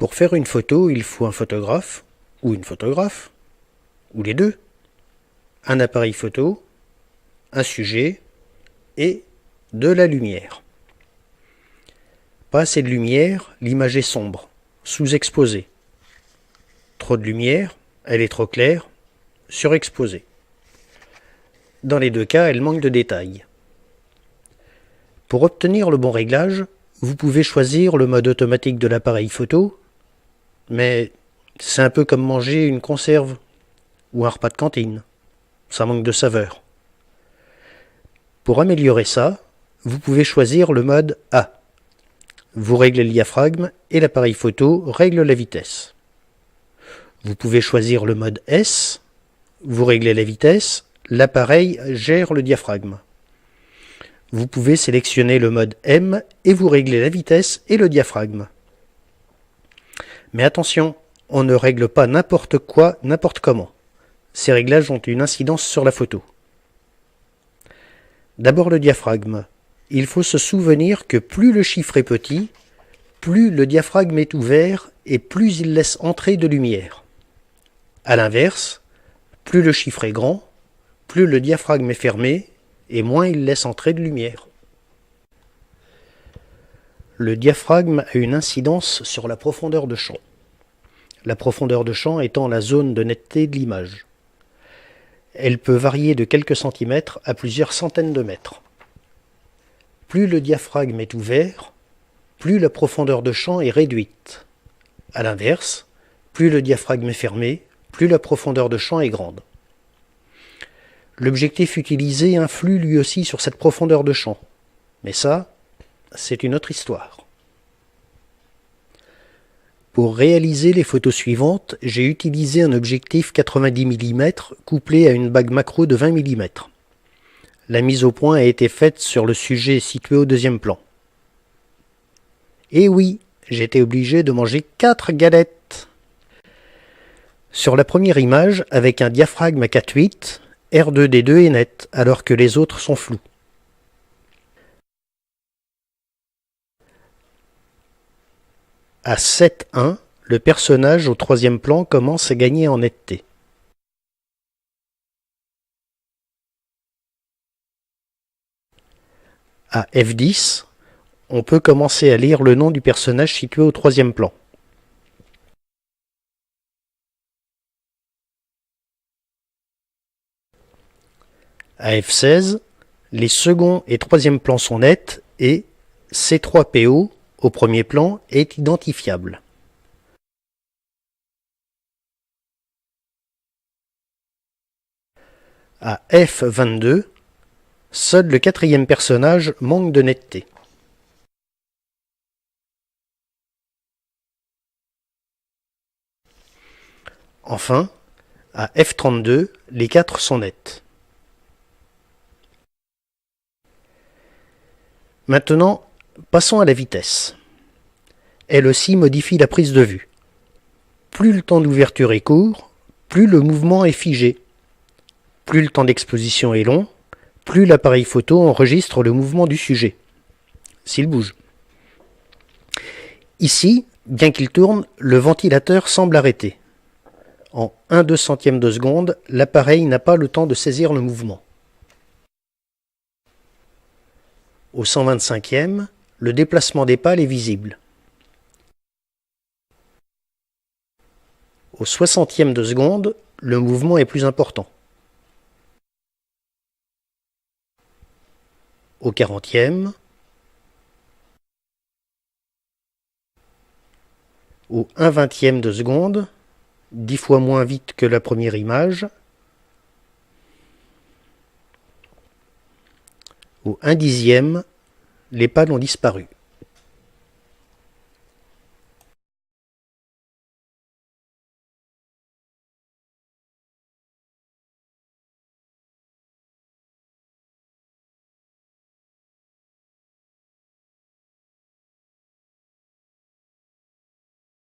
Pour faire une photo, il faut un photographe, ou une photographe, ou les deux, un appareil photo, un sujet et de la lumière. Pas assez de lumière, l'image est sombre, sous-exposée. Trop de lumière, elle est trop claire, surexposée. Dans les deux cas, elle manque de détails. Pour obtenir le bon réglage, vous pouvez choisir le mode automatique de l'appareil photo, mais c'est un peu comme manger une conserve ou un repas de cantine. Ça manque de saveur. Pour améliorer ça, vous pouvez choisir le mode A. Vous réglez le diaphragme et l'appareil photo règle la vitesse. Vous pouvez choisir le mode S. Vous réglez la vitesse, l'appareil gère le diaphragme. Vous pouvez sélectionner le mode M et vous réglez la vitesse et le diaphragme. Mais attention, on ne règle pas n'importe quoi, n'importe comment. Ces réglages ont une incidence sur la photo. D'abord le diaphragme. Il faut se souvenir que plus le chiffre est petit, plus le diaphragme est ouvert et plus il laisse entrer de lumière. A l'inverse, plus le chiffre est grand, plus le diaphragme est fermé et moins il laisse entrer de lumière. Le diaphragme a une incidence sur la profondeur de champ. La profondeur de champ étant la zone de netteté de l'image. Elle peut varier de quelques centimètres à plusieurs centaines de mètres. Plus le diaphragme est ouvert, plus la profondeur de champ est réduite. A l'inverse, plus le diaphragme est fermé, plus la profondeur de champ est grande. L'objectif utilisé influe lui aussi sur cette profondeur de champ. Mais ça, c'est une autre histoire. Pour réaliser les photos suivantes, j'ai utilisé un objectif 90 mm couplé à une bague macro de 20 mm. La mise au point a été faite sur le sujet situé au deuxième plan. Et oui, j'étais obligé de manger 4 galettes. Sur la première image, avec un diaphragme à 4,8, R2D2 est net, alors que les autres sont flous. À 7,1, le personnage au troisième plan commence à gagner en netteté. À F10, on peut commencer à lire le nom du personnage situé au troisième plan. À F16, les second et troisième plans sont nets et C3PO au premier plan est identifiable. À F22, seul le quatrième personnage manque de netteté. Enfin, à F32, les 4 sont nets. Maintenant, passons à la vitesse. Elle aussi modifie la prise de vue. Plus le temps d'ouverture est court, plus le mouvement est figé. Plus le temps d'exposition est long, plus l'appareil photo enregistre le mouvement du sujet, s'il bouge. Ici, bien qu'il tourne, le ventilateur semble arrêté. En 1/2 centième de seconde, l'appareil n'a pas le temps de saisir le mouvement. Au 125e, le déplacement des pales est visible. Au 60e de seconde, le mouvement est plus important. Au 40e, au 1/20e de seconde, 10 fois moins vite que la première image, au 1/10e, les pales ont disparu.